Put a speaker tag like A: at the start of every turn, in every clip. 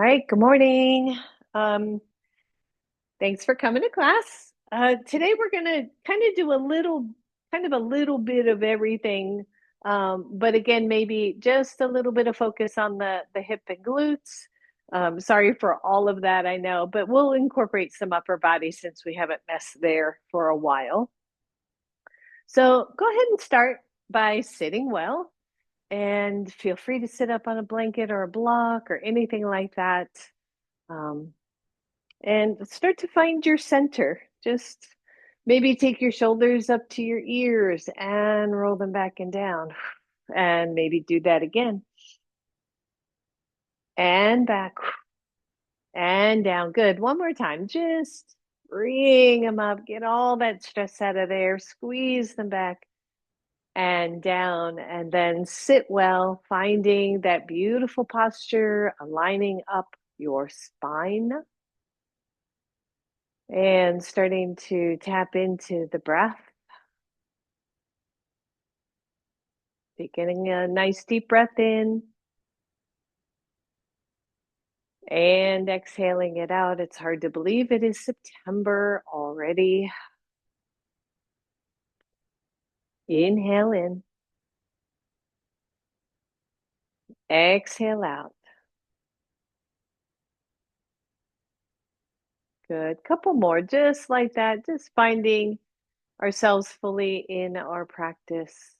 A: All right, good morning. Um, Thanks for coming to class. Today we're gonna kind of do a little bit of everything. But again, maybe just a little bit of focus on the hip and glutes. Sorry for all of that, I know, but we'll incorporate some upper body since we haven't messed there for a while. So go ahead and start by sitting well and feel free to sit up on a blanket or a block or anything like that. Um, and start to find your center. Just maybe take your shoulders up to your ears and roll them back and down. And maybe do that again. And back and down. Good. One more time. Just bring them up. Get all that stress out of there. Squeeze them back and down. And then sit well, finding that beautiful posture, aligning up your spine. And starting to tap into the breath. Taking a nice deep breath in and exhaling it out. It's hard to believe it is September already. Inhale in, exhale out. Good. Couple more, just like that, just finding ourselves fully in our practice.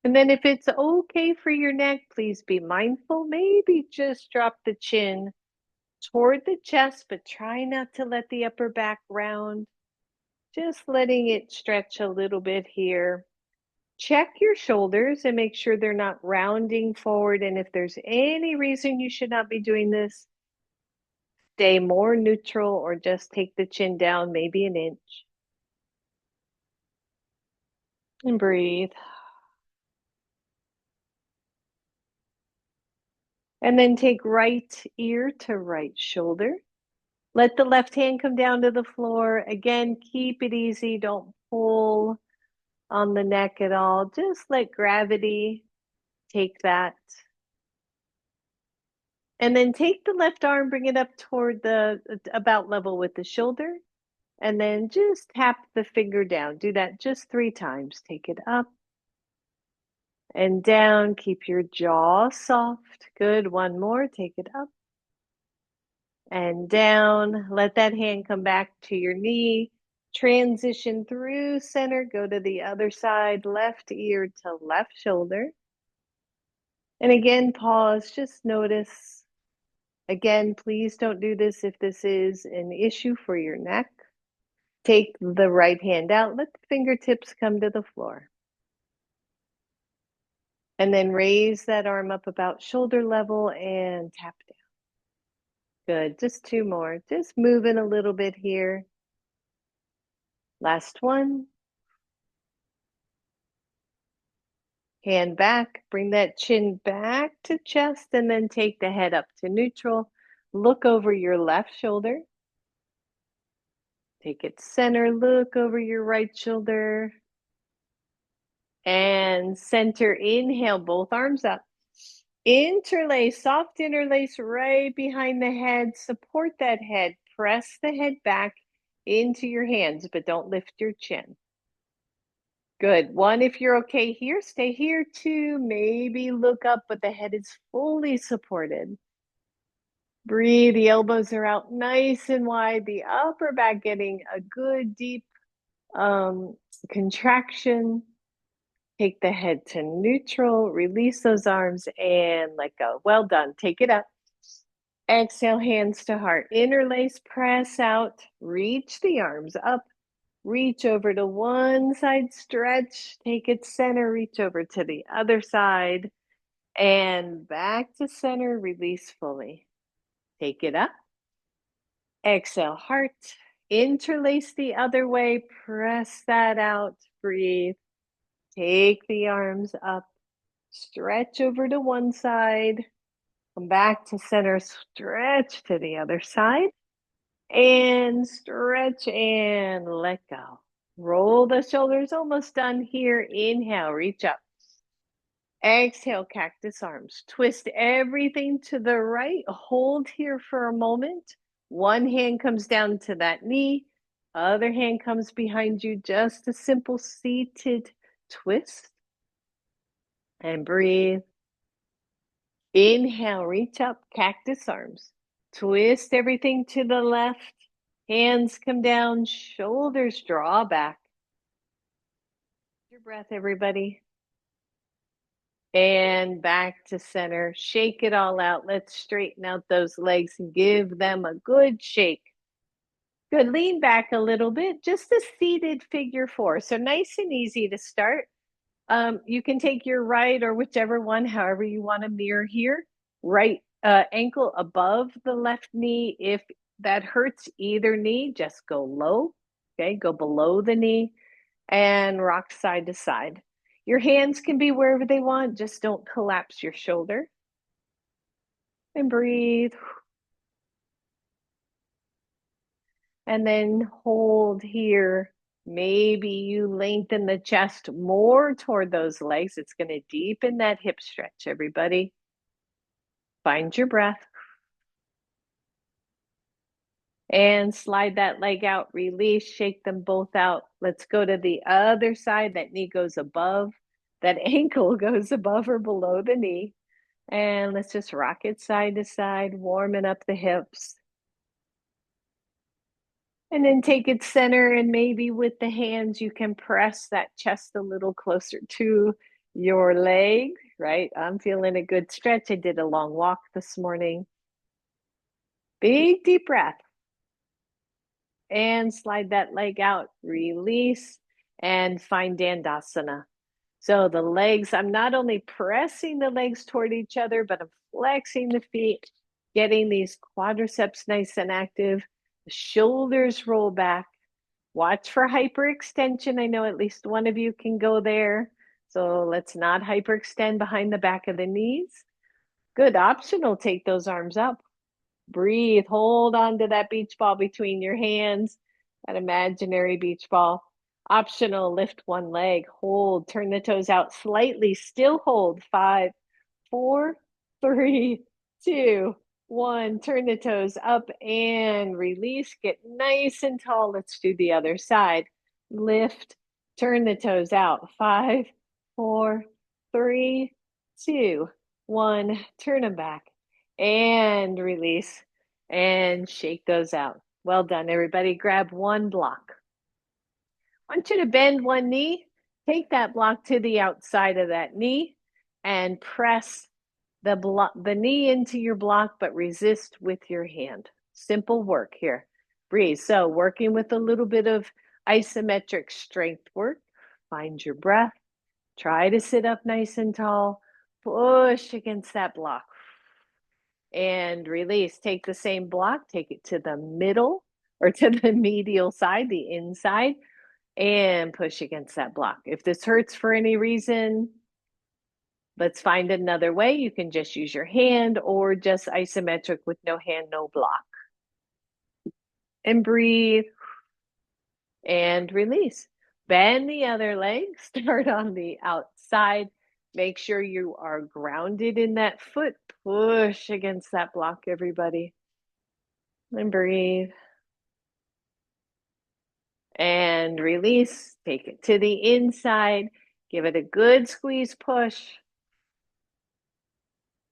A: And then if it's okay for your neck, please be mindful. Maybe just drop the chin toward the chest, but try not to let the upper back round. Just letting it stretch a little bit here. Check your shoulders and make sure they're not rounding forward. And if there's any reason you should not be doing this, stay more neutral or just take the chin down maybe an inch. And breathe. And then take right ear to right shoulder. Let the left hand come down to the floor. Again, keep it easy. Don't pull on the neck at all. Just let gravity take that. And then take the left arm, bring it up toward the about level with the shoulder. And then just tap the finger down. Do that just 3 times. Take it up and down. Keep your jaw soft. Good. One more. Take it up and down. Let that hand come back to your knee. Transition through center. Go to the other side. Left ear to left shoulder. And again, pause. Just notice. Again, please don't do this if this is an issue for your neck. Take the right hand out. Let the fingertips come to the floor. And then raise that arm up about shoulder level and tap down. Good. Just 2 more. Just moving a little bit here. Last one. Hand back. Bring that chin back to chest and then take the head up to neutral. Look over your left shoulder. Take it center. Look over your right shoulder. And center. Inhale, both arms up. Interlace, soft interlace right behind the head. Support that head. Press the head back into your hands, but don't lift your chin. Good. 1, if you're okay here, stay here. 2, maybe look up, but the head is fully supported. Breathe. The elbows are out nice and wide. The upper back getting a good deep contraction. Take the head to neutral, release those arms and let go. Well done. Take it up. Exhale, hands to heart. Interlace, press out, reach the arms up, reach over to one side, stretch, take it center, reach over to the other side, and back to center, release fully. Take it up. Exhale, heart. Interlace the other way, press that out, breathe. Take the arms up, stretch over to one side, Come back to center, stretch to the other side, and stretch and let go. Roll the shoulders, almost done here. Inhale, reach up. Exhale, cactus arms. Twist everything to the right. Hold here for a moment. One hand comes down to that knee. Other hand comes behind you. Just a simple seated twist. And breathe. Inhale, reach up, cactus arms. Twist everything to the left. Hands come down, shoulders draw back. Your breath, everybody. And back to center. Shake it all out. Let's straighten out those legs and give them a good shake. Good. Lean back a little bit. Just a seated figure four. So nice and easy to start. You can take your right or whichever one, however you want to mirror here. Right ankle above the left knee. If that hurts either knee, just go low. Okay, go below the knee and rock side to side. Your hands can be wherever they want. Just don't collapse your shoulder. And breathe. And then hold here. Maybe you lengthen the chest more toward those legs. It's going to deepen that hip stretch, everybody. Find your breath. And slide that leg out, release, shake them both out. Let's go to the other side. That knee goes above, that ankle goes above or below the knee. And let's just rock it side to side, warming up the hips. And then take it center, and maybe with the hands, you can press that chest a little closer to your leg, right? I'm feeling a good stretch. I did a long walk this morning. Big deep breath. And slide that leg out, release, and find Dandasana. So the legs, I'm not only pressing the legs toward each other, but I'm flexing the feet, getting these quadriceps nice and active. The shoulders roll back. Watch for hyperextension. I know at least one of you can go there. So let's not hyperextend behind the back of the knees. Good. Optional, take those arms up. Breathe. Hold on to that beach ball between your hands, that imaginary beach ball. Optional, lift one leg. Hold. Turn the toes out slightly. Still hold. 5, 4, 3, 2, 1. Turn the toes up and release. Get nice and tall. Let's do the other side. Lift. Turn the toes out. 5, 4, 3, 2, 1. Turn them back and release and shake those out. Well done, everybody. Grab one block. I want you to bend one knee. Take that block to the outside of that knee and press the knee into your block, but resist with your hand. Simple work here. Breathe. So working with a little bit of isometric strength work. Find your breath. Try to sit up nice and tall. Push against that block. And release. Take the same block, take it to the middle or to the medial side, the inside, and push against that block. If this hurts for any reason, let's find another way. You can just use your hand or just isometric with no hand, no block. And breathe and release. Bend the other leg, start on the outside. Make sure you are grounded in that foot. Push against that block, everybody. And breathe. And release. Take it to the inside. Give it a good squeeze push.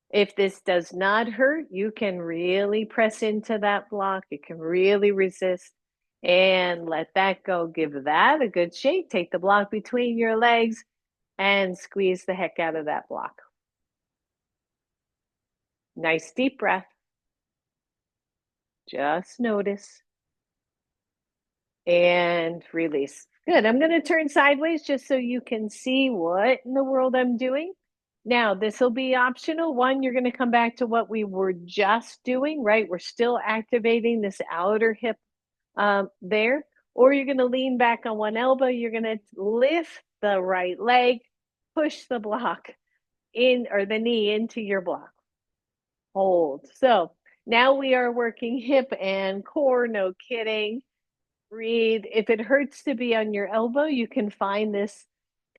A: If this does not hurt, you can really press into that block. You can really resist and let that go. Give that a good shake. Take the block between your legs and squeeze the heck out of that block. Nice deep breath. Just notice. And release. Good. I'm going to turn sideways just so you can see what in the world I'm doing. Now, this will be optional. One, you're going to come back to what we were just doing, right? We're still activating this outer hip there. Or you're going to lean back on one elbow. You're going to lift the right leg, push the block in or the knee into your block. hold. So now we are working hip and core, no kidding. Breathe. If it hurts to be on your elbow, you can find this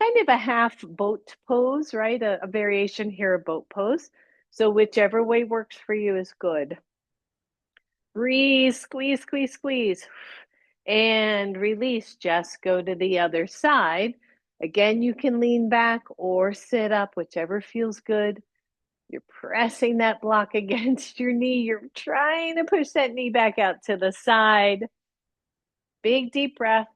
A: kind of a half boat pose, right? A variation here, a boat pose. So whichever way works for you is good. Breathe, squeeze, squeeze, squeeze. And release. Just go to the other side. Again, you can lean back or sit up, whichever feels good. You're pressing that block against your knee. You're trying to push that knee back out to the side. Big deep breath.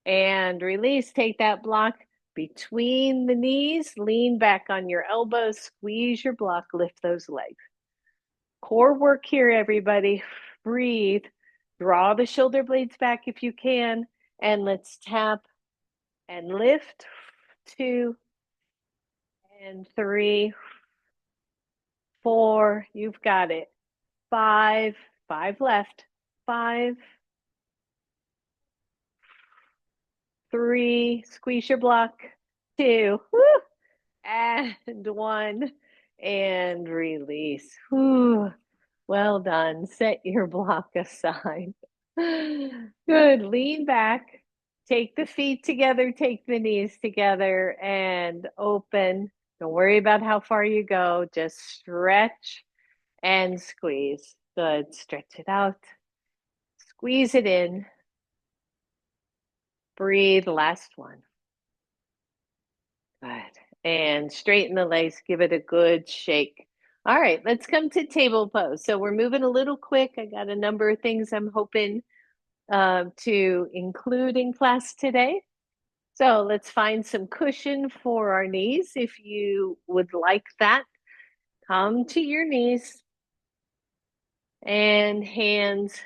A: And release. Take that block between the knees. Lean back on your elbows. Squeeze your block. Lift those legs. Core work here, everybody. Breathe. Draw the shoulder blades back if you can. And let's tap and lift. 2 and 3, 4. You've got it. 5. 5 left. 5, 3. Squeeze your block. 2. Woo! And 1. And release. Whew. Well done. Set your block aside. Good. Lean back. Take the feet together. Take the knees together and open. Don't worry about how far you go. Just stretch and squeeze. Good. Stretch it out. Squeeze it in. Breathe. Last one. Good. And straighten the legs. Give it a good shake. All right, let's come to table pose. So we're moving a little quick. I got a number of things I'm hoping to include in class today. So let's find some cushion for our knees. If you would like that, come to your knees and hands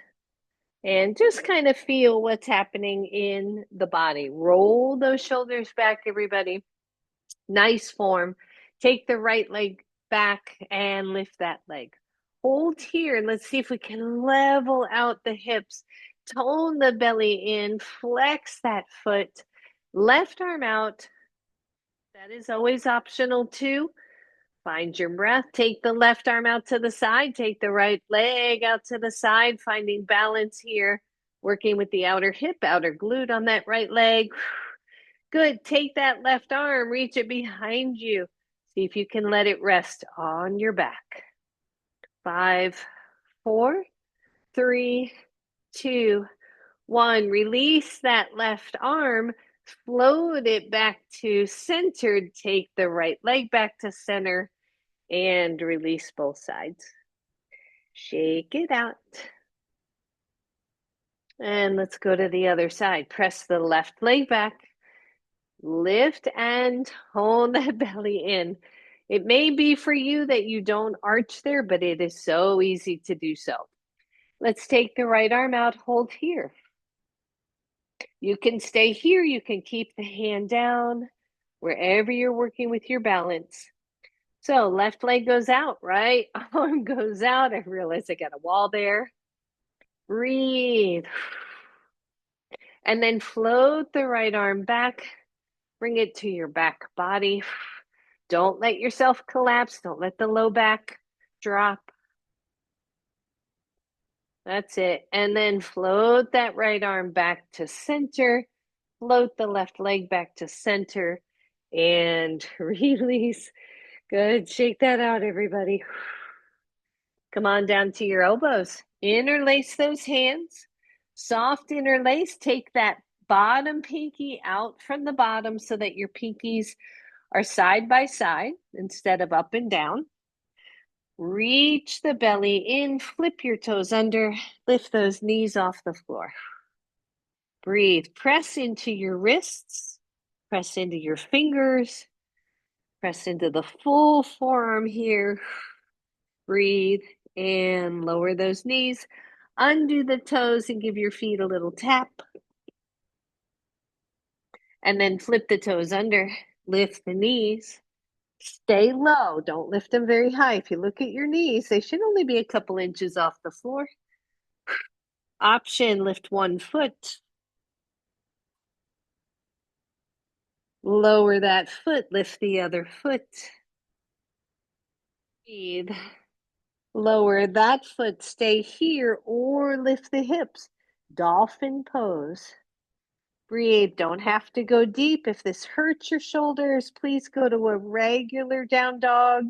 A: and just kind of feel what's happening in the body. Roll those shoulders back, everybody. Nice form. Take the right leg back and lift that leg. Hold here and let's see if we can level out the hips. Tone the belly in, flex that foot, left arm out. That is always optional too. Find your breath. Take the left arm out to the side. Take the right leg out to the side, finding balance here. Working with the outer hip, outer glute on that right leg. Good. Take that left arm, reach it behind you. See if you can let it rest on your back. 5, 4, 3, 2, 1. Release that left arm. Float it back to centered. Take the right leg back to center and release both sides. Shake it out. And let's go to the other side. Press the left leg back. Lift and tone that belly in. It may be for you that you don't arch there, but it is so easy to do so. Let's take the right arm out, hold here. You can stay here, you can keep the hand down, wherever you're working with your balance. So left leg goes out, right arm goes out. I realize I got a wall there. Breathe. And then float the right arm back. Bring it to your back body. Don't let yourself collapse. Don't let the low back drop. That's it. And then float that right arm back to center. Float the left leg back to center and release. Good. Shake that out, everybody. Come on down to your elbows. Interlace those hands. Soft interlace. Take that bottom pinky out from the bottom so that your pinkies are side by side instead of up and down. Reach the belly in, flip your toes under, lift those knees off the floor. Breathe. Press into your wrists, press into your fingers, press into the full forearm here. Breathe and lower those knees. Undo the toes and give your feet a little tap. And then flip the toes under, lift the knees. Stay low. Don't lift them very high. If you look at your knees, they should only be a couple inches off the floor. Option, lift one foot. Lower that foot, lift the other foot. Breathe. Lower that foot, stay here, or lift the hips. Dolphin pose. Breathe. Don't have to go deep. If this hurts your shoulders, please go to a regular down dog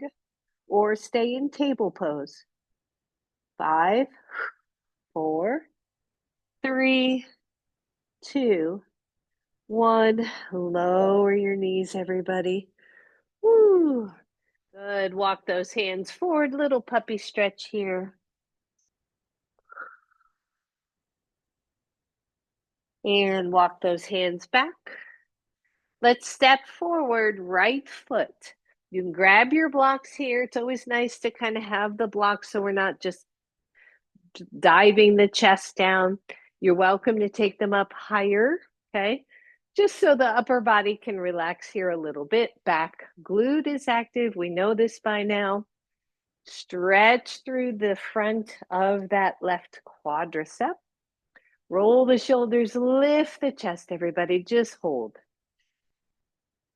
A: or stay in table pose. 5, 4, 3, 2, 1. Lower your knees, everybody. Woo. Good. Walk those hands forward. Little puppy stretch here. And walk those hands back. Let's step forward, right foot. You can grab your blocks here. It's always nice to kind of have the blocks so we're not just diving the chest down. You're welcome to take them up higher, okay? Just so the upper body can relax here a little bit. Back glute is active. We know this by now. Stretch through the front of that left quadricep. Roll the shoulders, lift the chest, everybody. Just hold.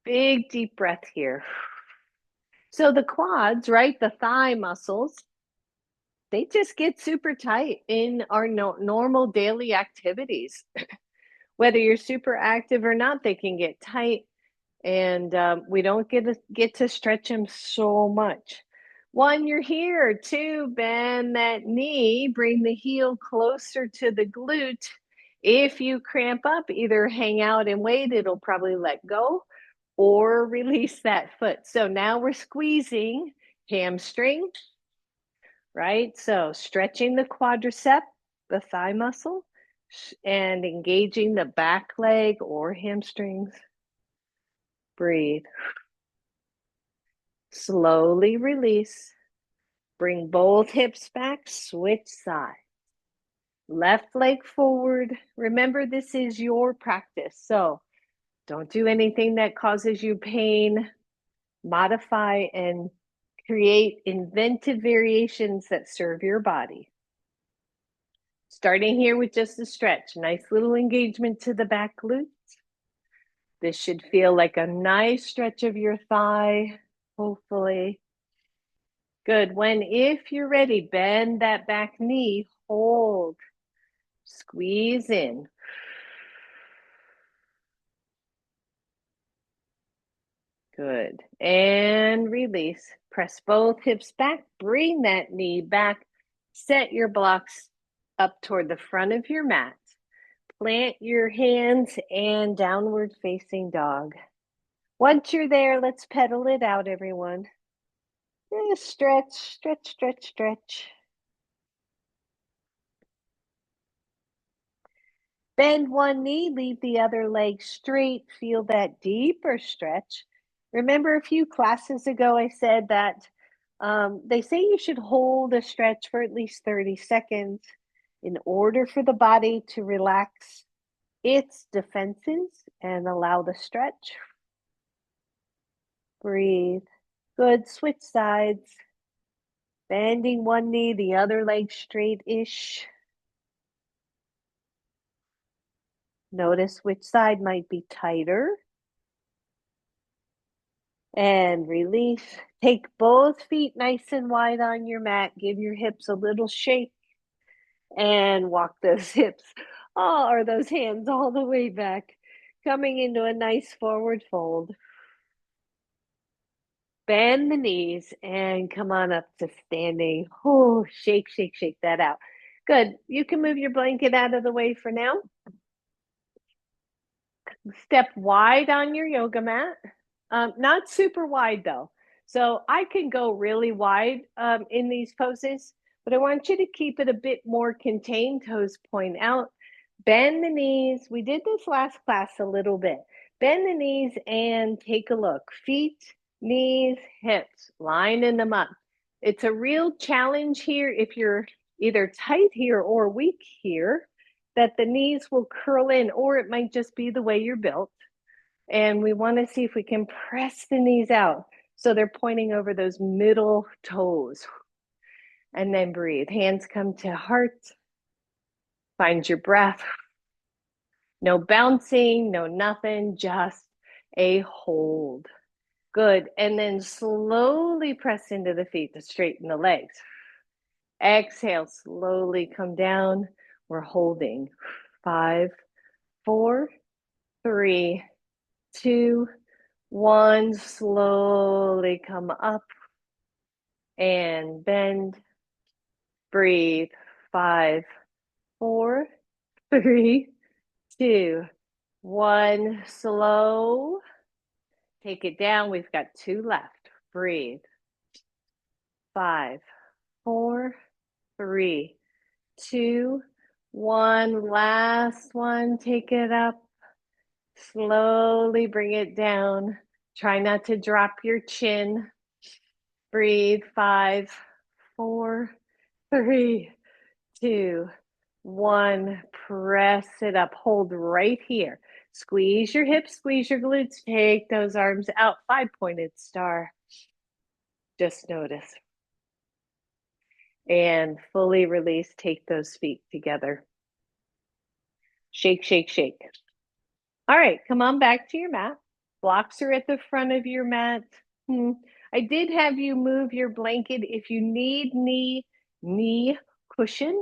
A: Big deep breath here. So the quads, right, the thigh muscles, they just get super tight in our normal daily activities. Whether you're super active or not, they can get tight, and we don't get to stretch them so much. 1, you're here. 2, bend that knee, bring the heel closer to the glute. If you cramp up, either hang out and wait, it'll probably let go, or release that foot. So now we're squeezing hamstring, right? So stretching the quadricep, the thigh muscle, and engaging the back leg or hamstrings. Breathe. Slowly release. Bring both hips back, switch sides. Left leg forward. Remember, this is your practice, so don't do anything that causes you pain. Modify and create inventive variations that serve your body. Starting here with just a stretch. Nice little engagement to the back glutes. This should feel like a nice stretch of your thigh, hopefully. Good. If you're ready, bend that back knee, hold, squeeze in. Good. And release. Press both hips back, bring that knee back, set your blocks up toward the front of your mat. Plant your hands and downward facing dog. Once you're there, let's pedal it out, everyone. Just stretch, stretch, stretch, stretch. Bend one knee, leave the other leg straight. Feel that deeper stretch. Remember a few classes ago, I said that they say you should hold a stretch for at least 30 seconds in order for the body to relax its defenses and allow the stretch. Breathe. Good. Switch sides. Bending one knee, the other leg straight-ish. Notice which side might be tighter. And release. Take both feet nice and wide on your mat. Give your hips a little shake. And walk those hips, or those hands all the way back. Coming into a nice forward fold. Bend the knees and come on up to standing. Oh, shake, shake, shake that out. Good. You can move your blanket out of the way for now. Step wide on your yoga mat. Not super wide though. So I can go really wide in these poses, but I want you to keep it a bit more contained. Toes point out. Bend the knees. We did this last class a little bit. Bend the knees and take a look. Feet, knees, hips, lining them up. It's a real challenge here if you're either tight here or weak here, that the knees will curl in, or it might just be the way you're built. And we want to see if we can press the knees out so they're pointing over those middle toes. And then breathe. Hands come to heart. Find your breath. No bouncing, no nothing, just a hold. Good. And then slowly press into the feet to straighten the legs. Exhale, slowly come down. We're holding. 5, 4, 3, 2, 1. Slowly come up and bend. Breathe. 5, 4, 3, 2, 1. Slow. Take it down. We've got 2 left. Breathe. 5, 4, 3, 2, 1. Last one. Take it up. Slowly bring it down. Try not to drop your chin. Breathe. 5, 4, 3, 2, 1. Press it up. Hold right here. Squeeze your hips, squeeze your glutes. Take those arms out. 5-pointed star. Just notice. And fully release. Take those feet together. Shake, shake, shake. All right, come on back to your mat. Blocks are at the front of your mat. I did have you move your blanket. If you need knee cushion,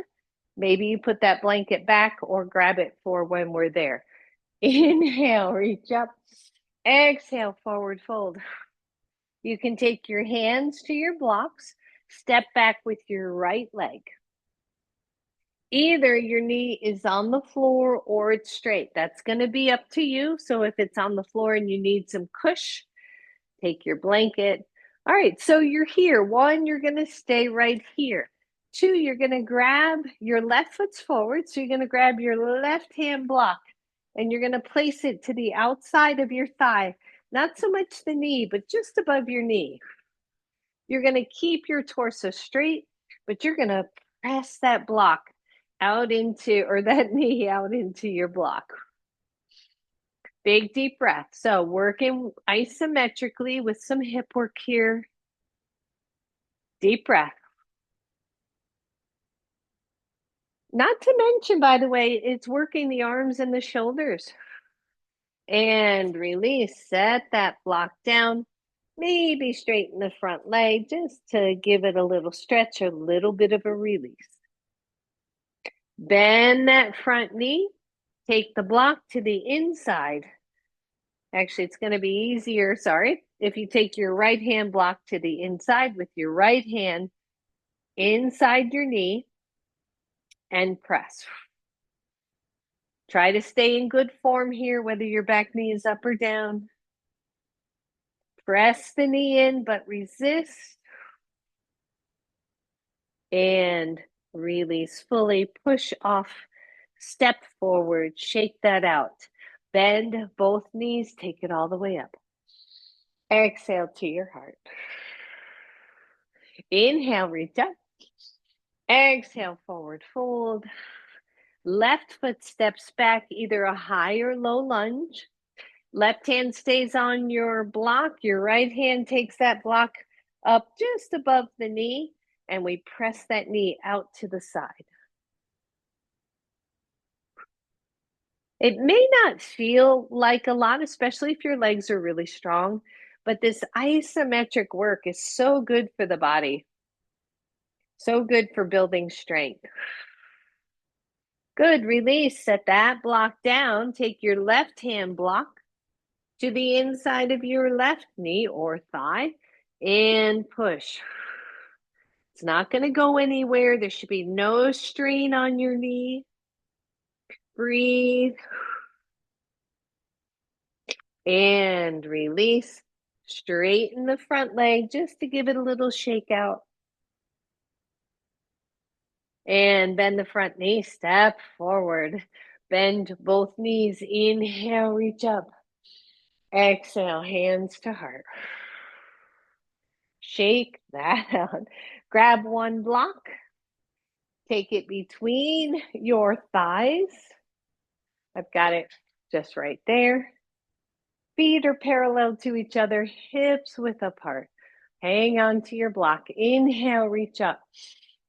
A: maybe you put that blanket back or grab it for when we're there. Inhale, reach up. Exhale, forward fold. You can take your hands to your blocks. Step back with your right leg. Either your knee is on the floor or it's straight. That's going to be up to you. So if it's on the floor and you need some cush, take your blanket. All right, so you're here. 1, you're going to stay right here. 2, you're going to grab your left foot's forward. So you're going to grab your left hand block and you're going to place it to the outside of your thigh. Not so much the knee, but just above your knee. You're going to keep your torso straight, but you're going to press that block out into, or that knee out into your block. Big deep breath. So working isometrically with some hip work here. Deep breath. Not to mention, by the way, it's working the arms and the shoulders. And release. Set that block down. Maybe straighten the front leg just to give it a little stretch, a little bit of a release. Bend that front knee. Take the block to the inside. Actually, it's going to be easier, if you take your right hand block to the inside with your right hand inside your knee and press. Try to stay in good form here, whether your back knee is up or down. Press the knee in, but resist. And release fully. Push off. Step forward. Shake that out. Bend both knees. Take it all the way up. Exhale to your heart. Inhale, reach up. Exhale, forward fold. Left foot steps back, either a high or low lunge. Left hand stays on your block. Your right hand takes that block up just above the knee, and we press that knee out to the side. It may not feel like a lot, especially if your legs are really strong, but this isometric work is so good for the body. So good for building strength. Good, release, set that block down. Take your left hand block to the inside of your left knee or thigh and push. It's not going to go anywhere. There should be no strain on your knee. Breathe. And release. Straighten the front leg just to give it a little shake out. And bend the front knee. Step forward. Bend both knees. Inhale, reach up. Exhale, hands to heart. Shake that out. Grab one block. Take it between your thighs. I've got it just right there. Feet are parallel to each other, hips width apart. Hang on to your block. Inhale, reach up.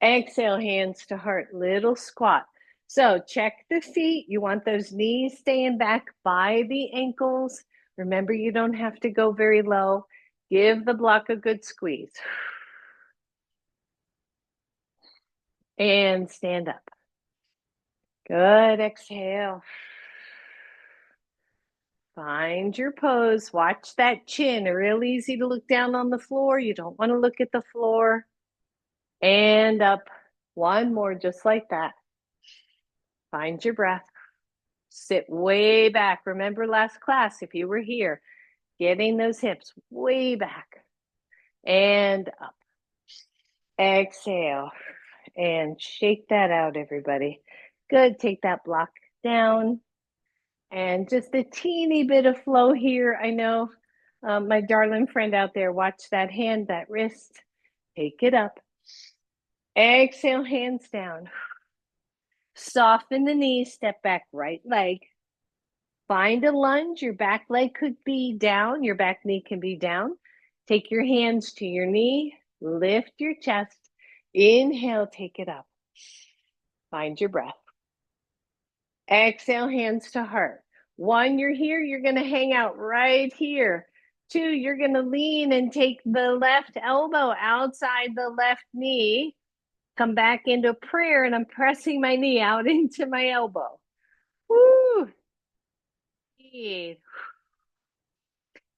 A: Exhale, hands to heart, little squat. So check the feet. You want those knees staying back by the ankles. Remember, you don't have to go very low. Give the block a good squeeze. And stand up. Good, exhale. Find your pose. Watch that chin. Real easy to look down on the floor. You don't want to look at the floor. And up. One more, just like that. Find your breath. Sit way back. Remember last class, if you were here, getting those hips way back. And up. Exhale. And shake that out, everybody. Good. Take that block down. And just a teeny bit of flow here. I know my darling friend out there, watch that hand, that wrist. Take it up. Exhale, hands down. Soften the knees, step back, right leg. Find a lunge. Your back leg could be down. Your back knee can be down. Take your hands to your knee. Lift your chest. Inhale, take it up. Find your breath. Exhale, hands to heart. One, you're here, you're going to hang out right here. Two, you're going to lean and take the left elbow outside the left knee. Come back into prayer, and I'm pressing my knee out into my elbow. Woo! Breathe.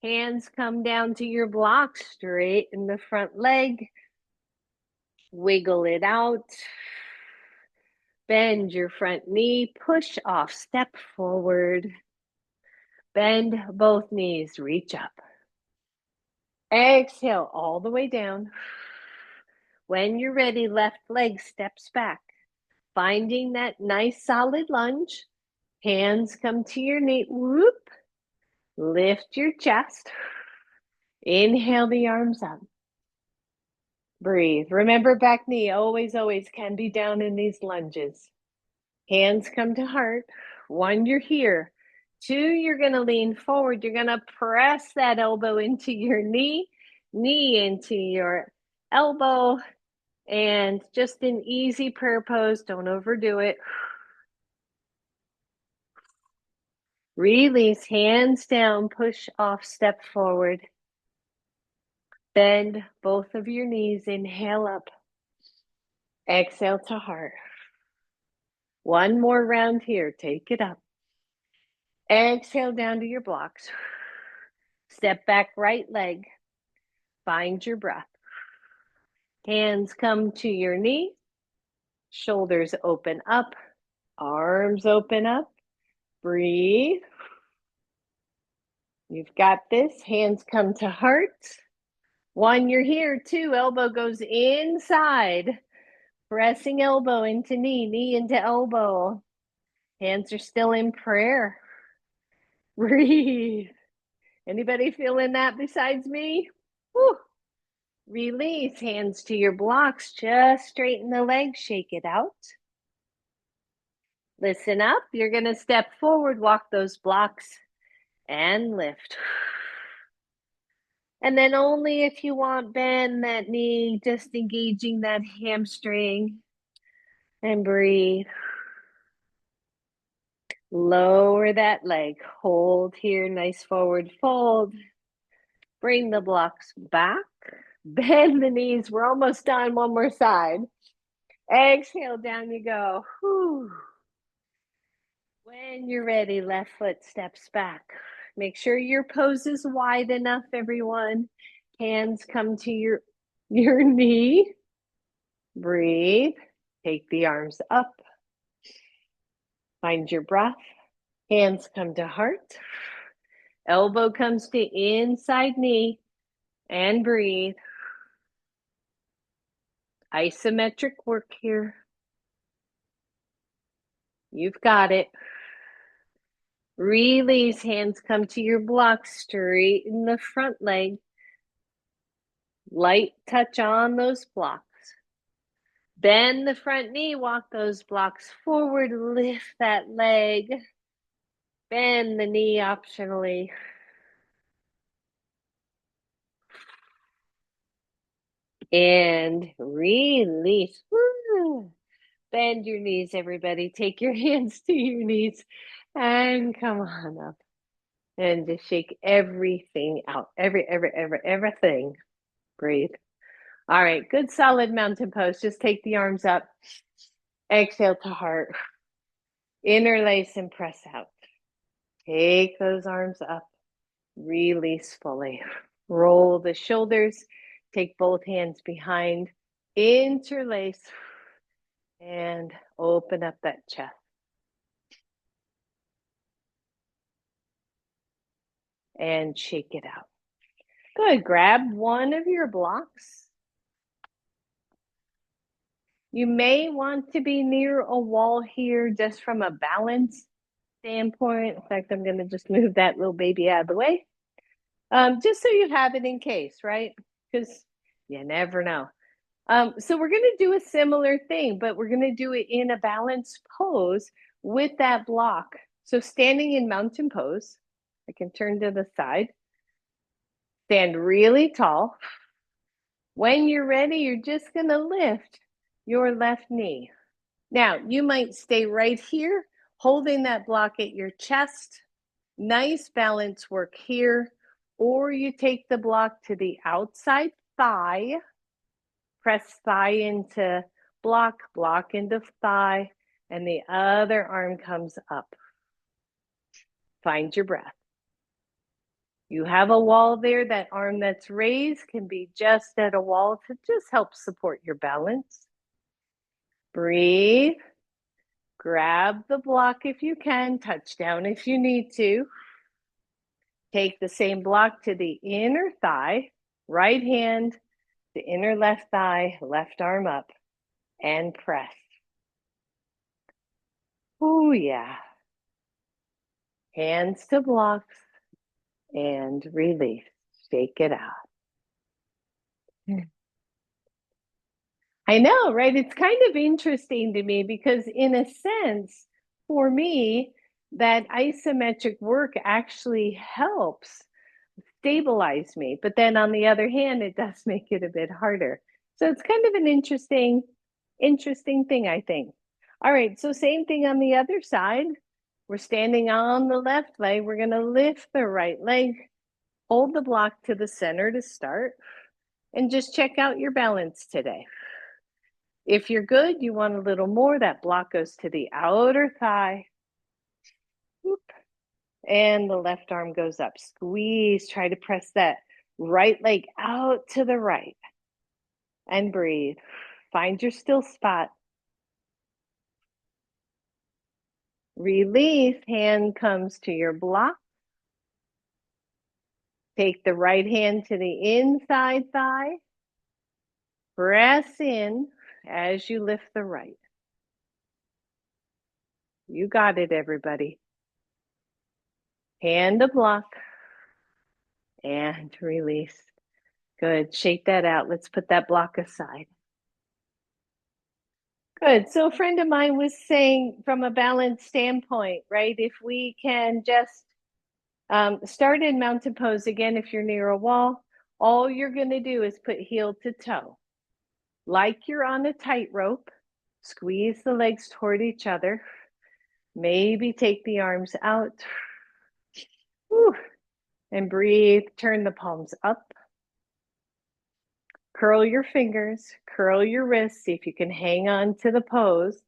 A: Hands come down to your block, straighten the front leg. Wiggle it out. Bend your front knee, push off, step forward. Bend both knees, reach up. Exhale all the way down. When you're ready, left leg steps back. Finding that nice solid lunge. Hands come to your knee. Whoop. Lift your chest. Inhale the arms up. Breathe. Remember, back knee always can be down in these lunges. Hands come to heart. One, you're here. Two, you're going to lean forward. You're going to press that elbow into your knee into your elbow, and just an easy prayer pose. Don't overdo it. Release, hands down, push off, step forward. Bend both of your knees, inhale up. Exhale to heart. One more round here, take it up. Exhale down to your blocks. Step back, right leg. Find your breath. Hands come to your knee. Shoulders open up. Arms open up. Breathe. You've got this. Hands come to heart. One, you're here. Two, elbow goes inside. Pressing elbow into knee, knee into elbow. Hands are still in prayer. Breathe. Anybody feeling that besides me? Whew. Release, hands to your blocks. Just straighten the legs, shake it out. Listen up. You're going to step forward, walk those blocks, and lift. And then only if you want, bend that knee, just engaging that hamstring. And breathe. Lower that leg. Hold here. Nice forward fold. Bring the blocks back. Bend the knees. We're almost done. One more side. Exhale, down you go. Whew. When you're ready, left foot steps back. Make sure your pose is wide enough, everyone. Hands come to your knee. Breathe. Take the arms up. Find your breath. Hands come to heart. Elbow comes to inside knee. And breathe. Isometric work here. You've got it. Release, hands come to your blocks, straighten the front leg. Light touch on those blocks. Bend the front knee, walk those blocks forward, lift that leg. Bend the knee optionally. And release. Woo. Bend your knees, everybody. Take your hands to your knees and come on up. And just shake everything out. Everything. Breathe. All right, good solid mountain pose. Just take the arms up. Exhale to heart. Interlace and press out. Take those arms up. Release fully. Roll the shoulders. Take both hands behind. Interlace. And open up that chest. And shake it out. Good. Grab one of your blocks. You may want to be near a wall here just from a balance standpoint. In fact, I'm going to just move that little baby out of the way. Just so you have it in case, right? Because you never know. So we're going to do a similar thing, but we're going to do it in a balanced pose with that block. So standing in mountain pose, I can turn to the side. Stand really tall. When you're ready, you're just going to lift your left knee. Now, you might stay right here, holding that block at your chest. Nice balance work here. Or you take the block to the outside thigh. Press thigh into block, block into thigh, and the other arm comes up. Find your breath. You have a wall there. That arm that's raised can be just at a wall to just help support your balance. Breathe. Grab the block if you can. Touch down if you need to. Take the same block to the inner thigh. Right hand, the inner left thigh, left arm up, and press. Oh, yeah. Hands to blocks and release. Shake it out. I know, right? It's kind of interesting to me because, in a sense, for me, that isometric work actually helps stabilize me. But then on the other hand, it does make it a bit harder. So it's kind of an interesting thing, I think. All right, so same thing on the other side. We're standing on the left leg. We're going to lift the right leg. Hold the block to the center to start. And just check out your balance today. If you're good, you want a little more. That block goes to the outer thigh. Whoop. And the left arm goes up. Squeeze. Try to press that right leg out to the right. And breathe. Find your still spot. Release. Hand comes to your block. Take the right hand to the inside thigh. Press in as you lift the right. You got it, everybody. Hand to block. And release. Good. Shake that out. Let's put that block aside. Good. So a friend of mine was saying from a balance standpoint, right? If we can just start in mountain pose again, if you're near a wall, all you're going to do is put heel to toe. Like you're on a tightrope, squeeze the legs toward each other. Maybe take the arms out. Whew. And breathe. Turn the palms up. Curl your fingers, curl your wrists, see if you can hang on to the pose.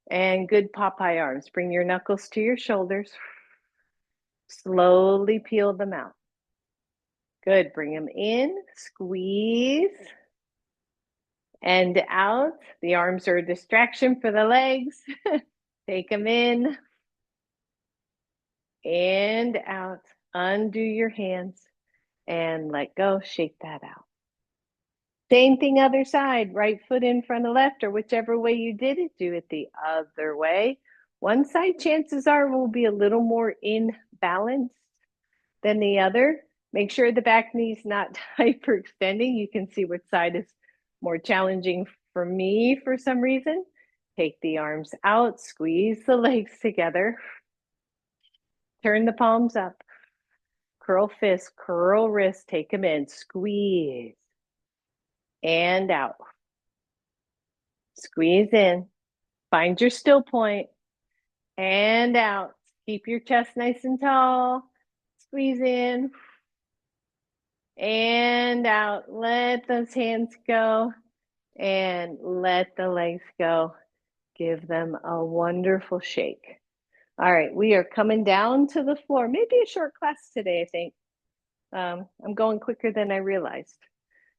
A: And good Popeye arms. Bring your knuckles to your shoulders. Slowly peel them out. Good. Bring them in, squeeze, and out. The arms are a distraction for the legs. Take them in and out. Undo your hands and let go. Shake that out. Same thing other side, right foot in front of left, or whichever way you did it, do it the other way. One side, chances are, will be a little more imbalanced than the other. Make sure the back knee's not hyperextending. You can see which side is more challenging for me for some reason. Take the arms out, squeeze the legs together. Turn the palms up. Curl fists, curl wrists, take them in, squeeze. And out. Squeeze in. Find your still point. And out. Keep your chest nice and tall. Squeeze in and out. Let those hands go and let the legs go. Give them a wonderful shake. All right, we are coming down to the floor. Maybe a short class today, I think. I'm going quicker than I realized.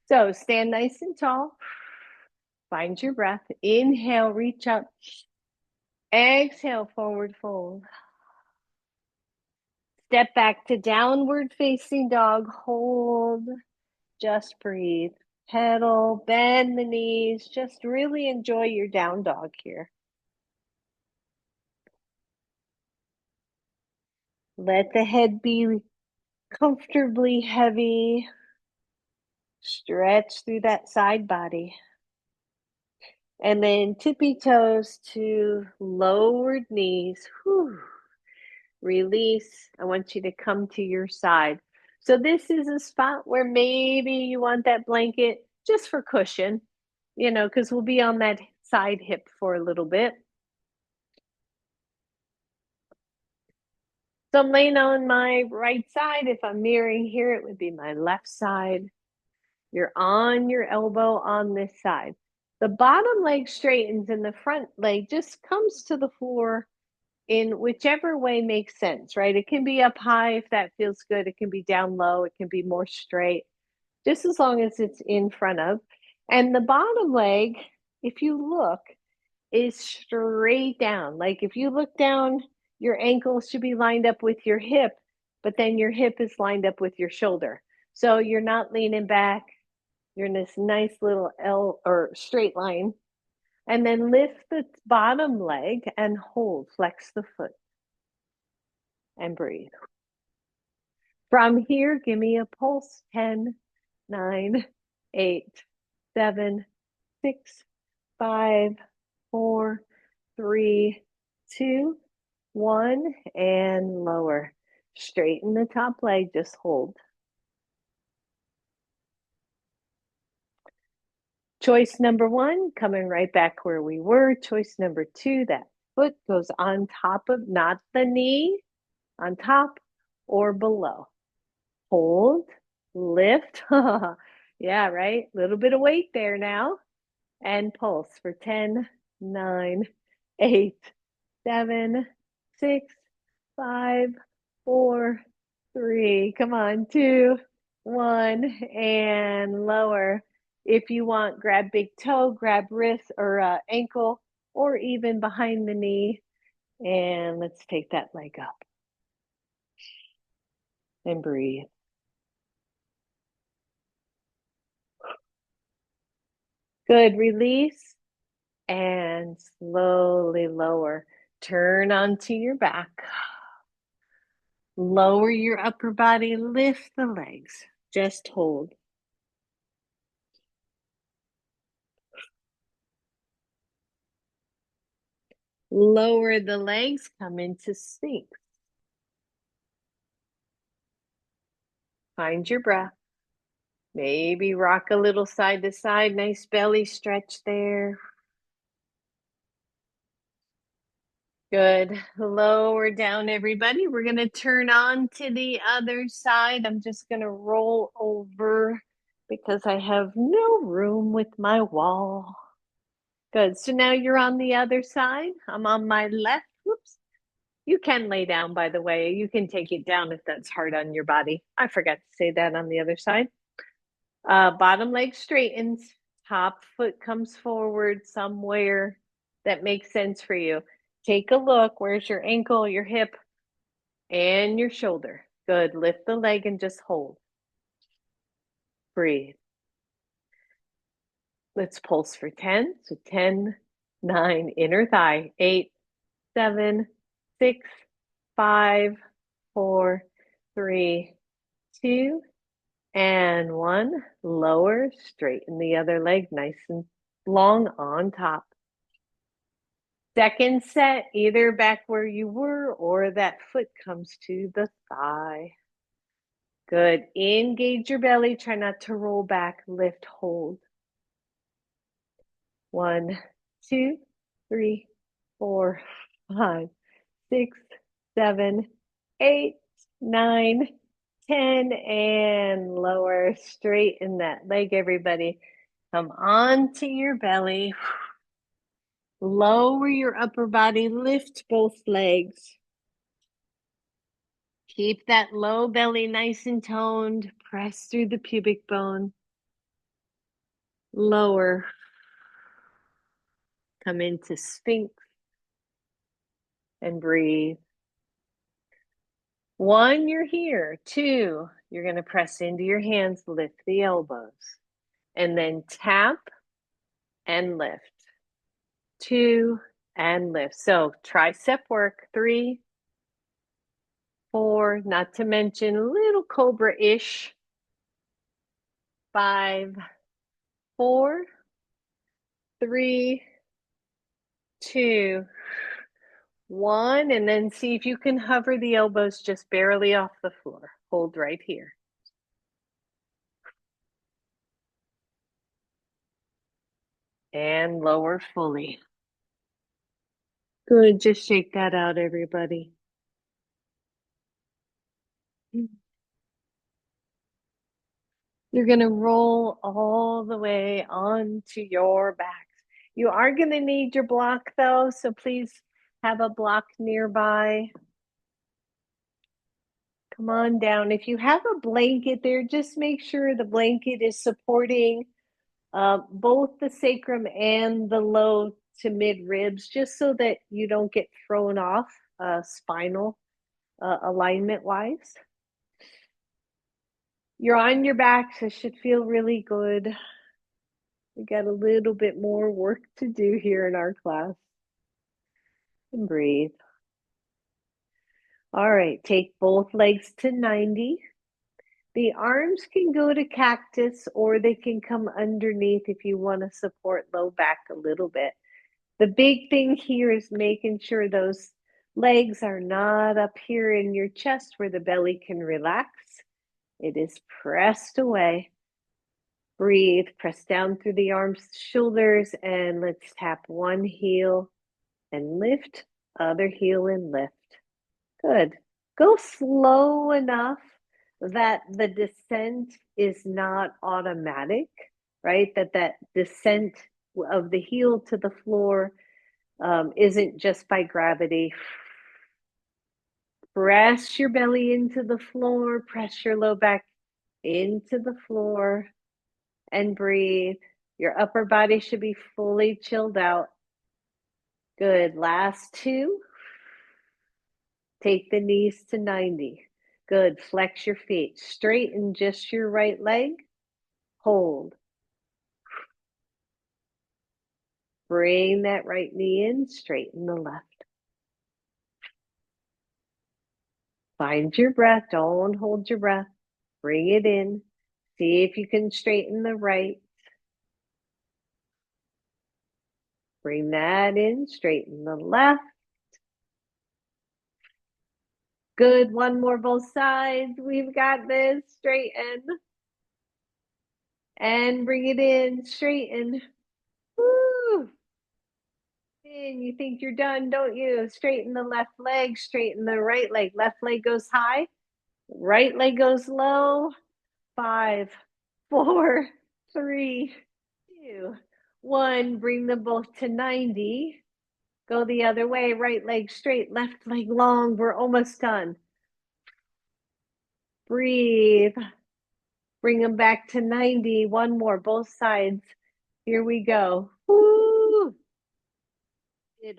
A: So stand nice and tall. Find your breath. Inhale, reach up. Exhale, forward fold. Step back to downward facing dog. Hold. Just breathe. Pedal, bend the knees. Just really enjoy your down dog here. Let the head be comfortably heavy. Stretch through that side body. And then tippy toes to lowered knees. Whew. Release. I want you to come to your side. So this is a spot where maybe you want that blanket just for cushion, because we'll be on that side hip for a little bit. So I'm laying on my right side. If I'm mirroring here, it would be my left side. You're on your elbow on this side. The bottom leg straightens and the front leg just comes to the floor in whichever way makes sense, right? It can be up high if that feels good. It can be down low. It can be more straight, just as long as it's in front of. And the bottom leg, if you look, is straight down. Like if you look down, your ankle should be lined up with your hip, but then your hip is lined up with your shoulder. So you're not leaning back. You're in this nice little L or straight line. And then lift the bottom leg and hold, flex the foot and breathe. From here, give me a pulse. 10, 9, 8, 7, 6, 5, 4, 3, 2, 1, and lower. Straighten the top leg, just hold. Choice number 1, coming right back where we were. Choice number 2, that foot goes on top of, not the knee, on top or below. Hold, lift. Yeah, right? A little bit of weight there now. And pulse for 10, 9, 8, 7, 6, 5, 4, 3. Come on, 2, 1, and lower. If you want, grab big toe, grab wrist or ankle, or even behind the knee. And let's take that leg up and breathe. Good, release and slowly lower. Turn onto your back. Lower your upper body, lift the legs. Just hold. Lower the legs, come into Sphinx. Find your breath. Maybe rock a little side to side. Nice belly stretch there. Good. Lower down, everybody. We're going to turn on to the other side. I'm just going to roll over because I have no room with my wall. Good. So now you're on the other side. I'm on my left. Whoops. You can lay down, by the way. You can take it down if that's hard on your body. I forgot to say that on the other side. Bottom leg straightens. Top foot comes forward somewhere that makes sense for you. Take a look. Where's your ankle, your hip, and your shoulder? Good. Lift the leg and just hold. Breathe. Let's pulse for 10. So 10, 9, inner thigh, 8, 7, 6, 5, 4, 3, 2, and 1. Lower, straighten the other leg nice and long on top. Second set, either back where you were or that foot comes to the thigh. Good. Engage your belly. Try not to roll back. Lift, hold. 1, 2, 3, 4, 5, 6, 7, 8, 9, 10 and lower. Straighten that leg, everybody. Come on to your belly. Lower your upper body. Lift both legs. Keep that low belly nice and toned. Press through the pubic bone. Lower. Come into Sphinx and breathe. 1, you're here. 2, you're going to press into your hands, lift the elbows, and then tap and lift. 2 and lift. So tricep work. 3, 4, not to mention a little cobra-ish. 5, 4, 3, 2, 1, and then see if you can hover the elbows just barely off the floor. Hold right here. And lower fully. Good, just shake that out, everybody. You're going to roll all the way onto your backs. You are going to need your block though, so please have a block nearby. Come on down. If you have a blanket there, just make sure the blanket is supporting both the sacrum and the low to mid ribs, just so that you don't get thrown off spinal alignment wise. You're on your back, so it should feel really good. We got a little bit more work to do here in our class. And breathe. All right, take both legs to 90. The arms can go to cactus or they can come underneath if you want to support low back a little bit. The big thing here is making sure those legs are not up here in your chest where the belly can relax. It is pressed away. Breathe, press down through the arms, shoulders, and let's tap one heel and lift, other heel and lift. Good. Go slow enough that the descent is not automatic, right? That descent of the heel to the floor isn't just by gravity. Press your belly into the floor, press your low back into the floor, and breathe. Your upper body should be fully chilled out. Good. Last 2. Take the knees to 90. Good. Flex your feet. Straighten just your right leg. Hold. Bring that right knee in. Straighten the left. Find your breath. Don't hold your breath. Bring it in. See if you can straighten the right. Bring that in. Straighten the left. Good. One more, both sides. We've got this. Straighten. And bring it in. Straighten. Woo! And you think you're done, don't you? Straighten the left leg. Straighten the right leg. Left leg goes high. Right leg goes low. 5, 4, 3, 2, 1. Bring them both to 90. Go the other way. Right leg straight, left leg long. We're almost done. Breathe. Bring them back to 90. One more, both sides. Here we go. Woo!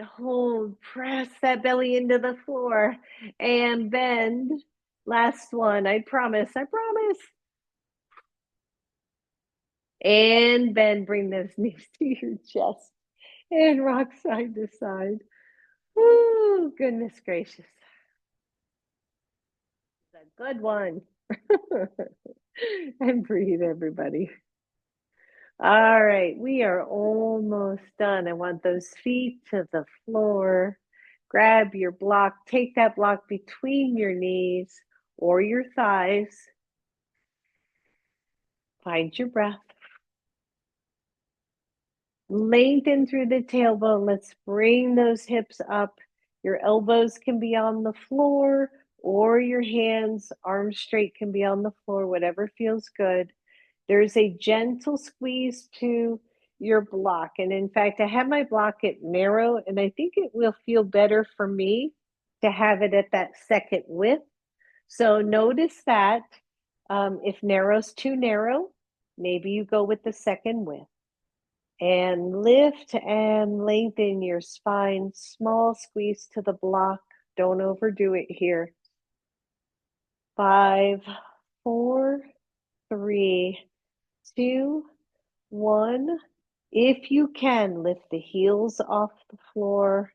A: Hold. Press that belly into the floor and bend. Last one. I promise. I promise. And bend. Bring those knees to your chest and rock side to side. Woo! Goodness gracious. It's a good one. And breathe, everybody. All right, we are almost done. I want those feet to the floor. Grab your block. Take that block between your knees or your thighs. Find your breath. Lengthen through the tailbone. Let's bring those hips up. Your elbows can be on the floor or your hands, arms straight can be on the floor, whatever feels good. There's a gentle squeeze to your block. And in fact, I have my block at narrow, and I think it will feel better for me to have it at that second width. So notice that if narrow's too narrow, maybe you go with the second width. And lift and lengthen your spine. Small squeeze to the block. Don't overdo it here. 5, 4, 3, 2, 1. If you can, lift the heels off the floor.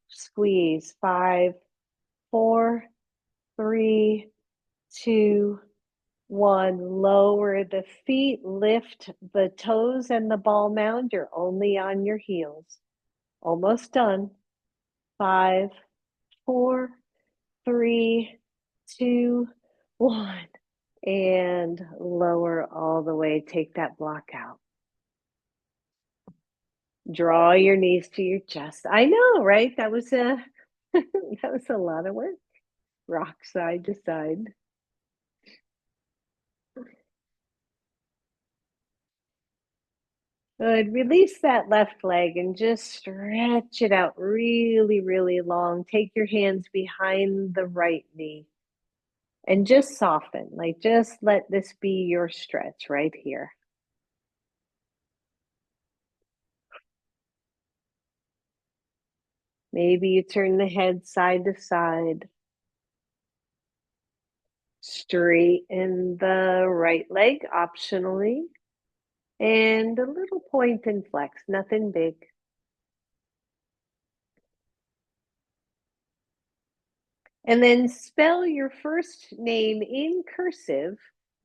A: Squeeze. 5, 4, 3, 2, 1. Lower the feet, lift the toes and the ball mound. You're only on your heels. Almost done. 5, 4, 3, 2, 1. And lower all the way. Take that block out. Draw your knees to your chest. I know, right? That was a that was a lot of work. Rock side to side. Good. Release that left leg and just stretch it out really, really long. Take your hands behind the right knee and just soften. Like, just let this be your stretch right here. Maybe you turn the head side to side. Straighten the right leg optionally. And a little point and flex, nothing big. And then spell your first name in cursive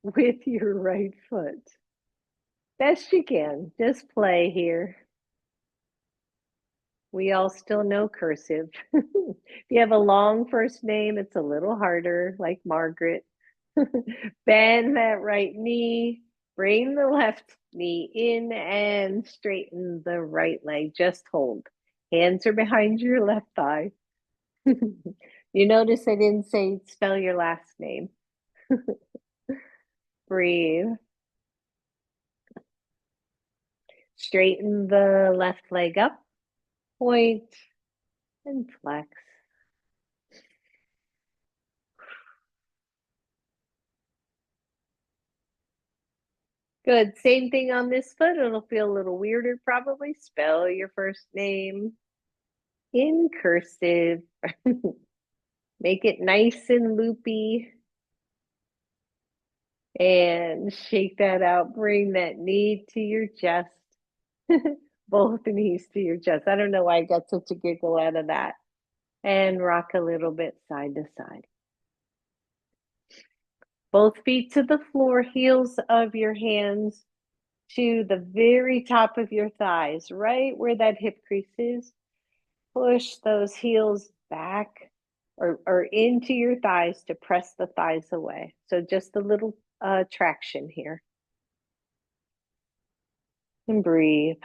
A: with your right foot. Best you can. Just play here. We all still know cursive. If you have a long first name, it's a little harder, like Margaret. Bend that right knee. Bring the left knee in and straighten the right leg. Just hold. Hands are behind your left thigh. You notice I didn't say spell your last name. Breathe. Straighten the left leg up. Point and flex. Good. Same thing on this foot. It'll feel a little weirder probably. Spell your first name in cursive. Make it nice and loopy. And shake that out. Bring that knee to your chest. Both knees to your chest. I don't know why I got such a giggle out of that. And rock a little bit side to side. Both feet to the floor, heels of your hands to the very top of your thighs, right where that hip crease is. Push those heels back or into your thighs to press the thighs away. So just a little traction here. And breathe.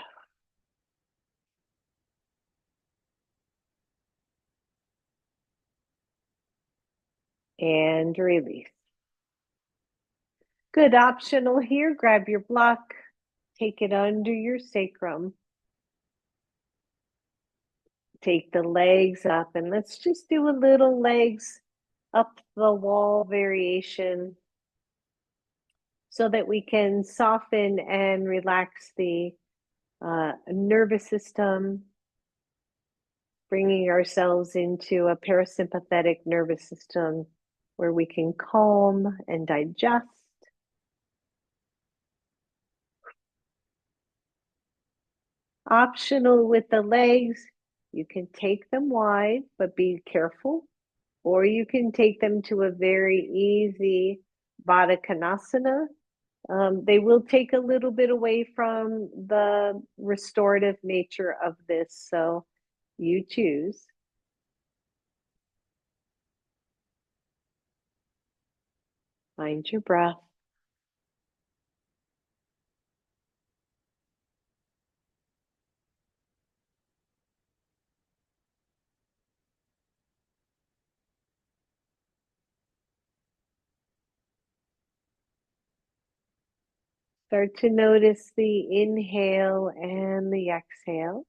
A: And release. Good. Optional here. Grab your block. Take it under your sacrum. Take the legs up, and let's just do a little legs up the wall variation so that we can soften and relax the nervous system, bringing ourselves into a parasympathetic nervous system where we can calm and digest. Optional with the legs, you can take them wide, but be careful, or you can take them to a very easy Baddha Konasana. They will take a little bit away from the restorative nature of this, so you choose. Find your breath. Start to notice the inhale and the exhale.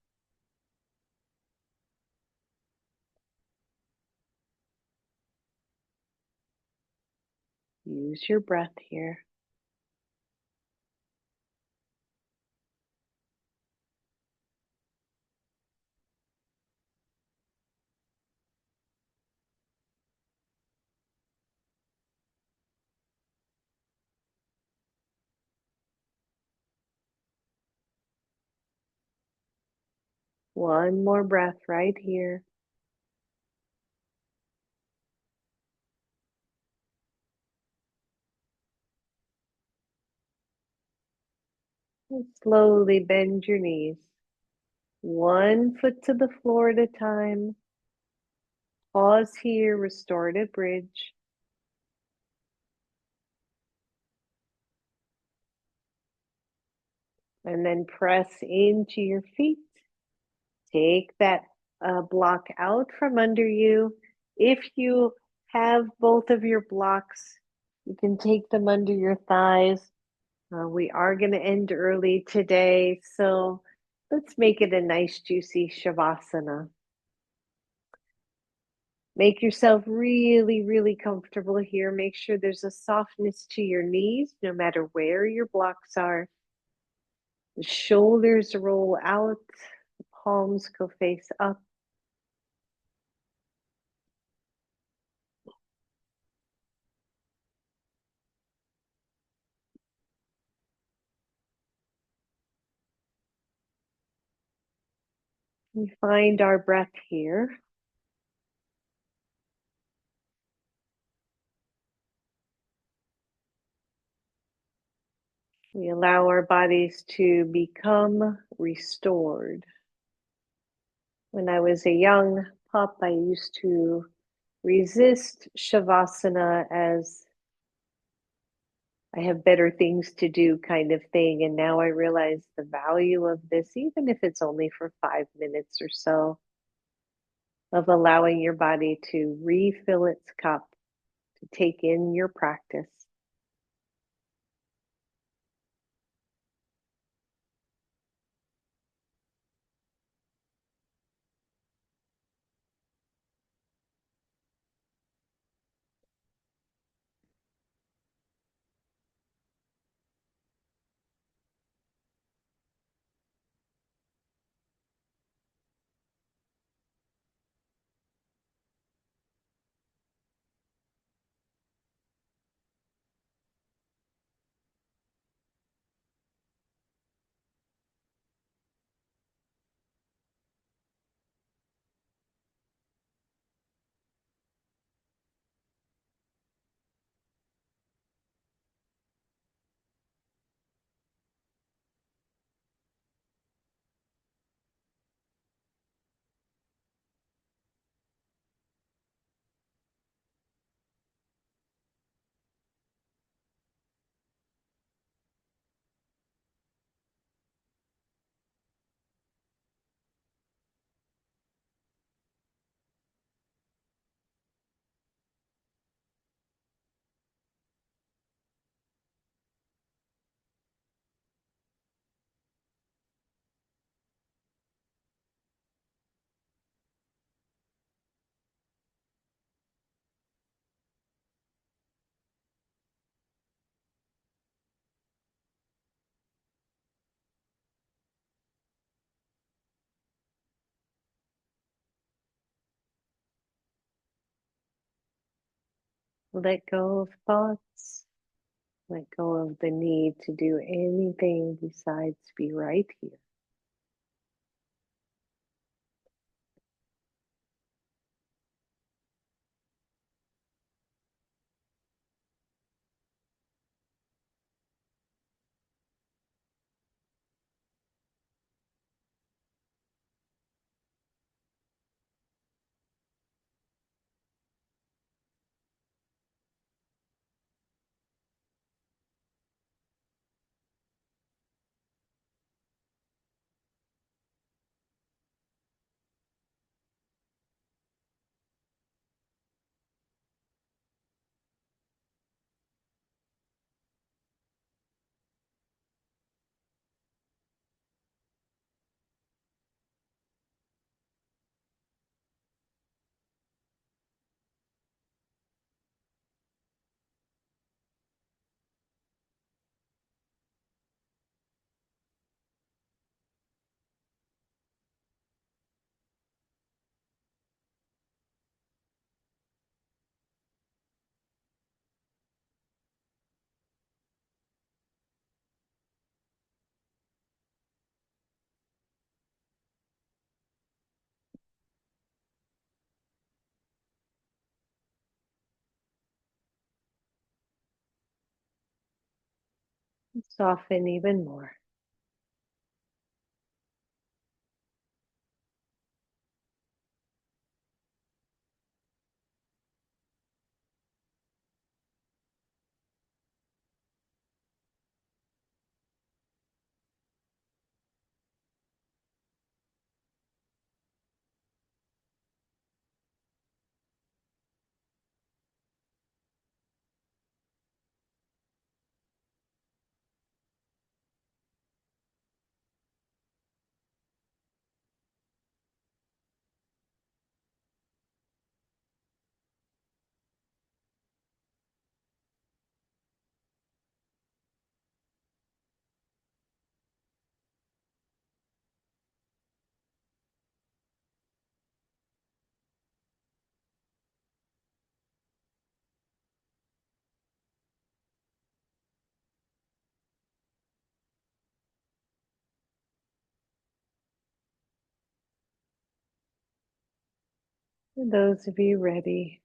A: Use your breath here. One more breath right here. And slowly bend your knees. One foot to the floor at a time. Pause here, restorative bridge. And then press into your feet. Take that block out from under you. If you have both of your blocks, you can take them under your thighs. We are going to end early today, so let's make it a nice, juicy shavasana. Make yourself really, really comfortable here. Make sure there's a softness to your knees, no matter where your blocks are. The shoulders roll out, the palms go face up. We find our breath here. We allow our bodies to become restored. When I was a young pup, I used to resist shavasana as I have better things to do kind of thing. And now I realize the value of this, even if it's only for 5 minutes or so, of allowing your body to refill its cup, to take in your practice. Let go of thoughts. Let go of the need to do anything besides be right here. Soften even more. For those of you ready,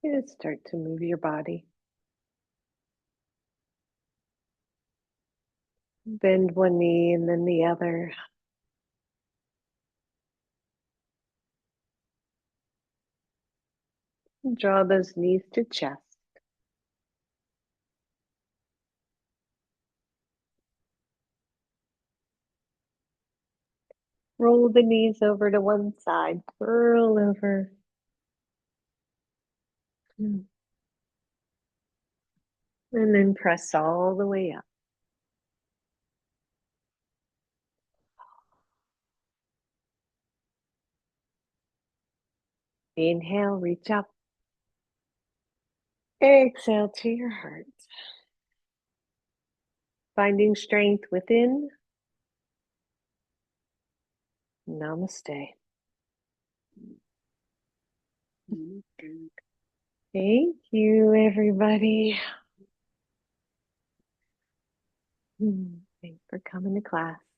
A: just start to move your body. Bend one knee and then the other. Draw those knees to chest. Roll the knees over to one side. Curl over. And then press all the way up. Inhale, reach up. Exhale to your heart. Finding strength within. Namaste. Thank you, everybody. Thanks for coming to class.